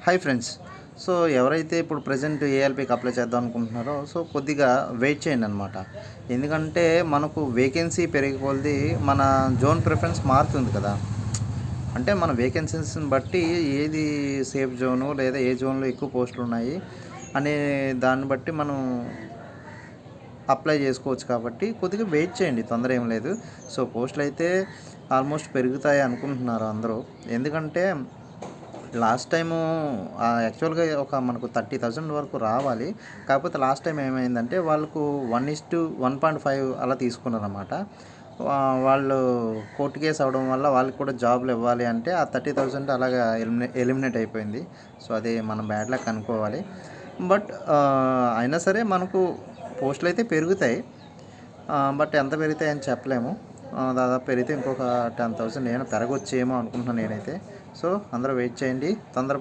Hi friends. So ఎవరైతే ఇప్పుడు present ఏఎల్‌పీకి apply చేద్దాం అనుకుంటున్నారో కొద్దిగా వెయిట్ చేయండి అనమాట. ఎందుకంటే మనకు వేకెన్సీ పెరిగే కొలది మన జోన్ ప్రిఫరెన్స్ మారుతుంది కదా! అంటే మన వేకెన్సీస్‌ని బట్టి ఏది సేఫ్ జోను లేదా ఏ జోన్‌లో ఎక్కువ పోస్టులున్నాయి అనే దాన్ని బట్టి మనం అప్లై చేసుకోవచ్చు కాబట్టి కొద్దిగా వెయిట్ చేయండి. తొందర ఏం లేదు. పోస్టులైతే ఆల్మోస్ట్ పెరుగుతాయి అనుకుంటున్నారు అందరూ. ఎందుకంటే లాస్ట్ టైము యాక్చువల్‌గా మనకు 30,000 వరకు రావాలి. కాకపోతే లాస్ట్ టైం ఏమైందంటే వాళ్ళకు 1:1.5 అలా తీసుకున్నారన్నమాట. వాళ్ళు కోర్ట్ కేస్ అవ్వడం వల్ల వాళ్ళకి కూడా జాబ్‌లు ఇవ్వాలి అంటే ఆ 30,000 అలాగా ఎలిమినేట్ అయిపోయింది. అది మనం బ్యాడ్ లక్ అనుకోవాలి. బట్ అయినా సరే మనకు పోస్టులైతే పెరుగుతాయి. బట్ ఎంత పెరుగుతాయని చెప్పలేము. దాదాపు పెరిగితే ఇంకొక 10,000 నేను పెరగొచ్చేమో అనుకుంటున్నాను నేనైతే. అందరూ వెయిట్ చేయండి. తొందరపడి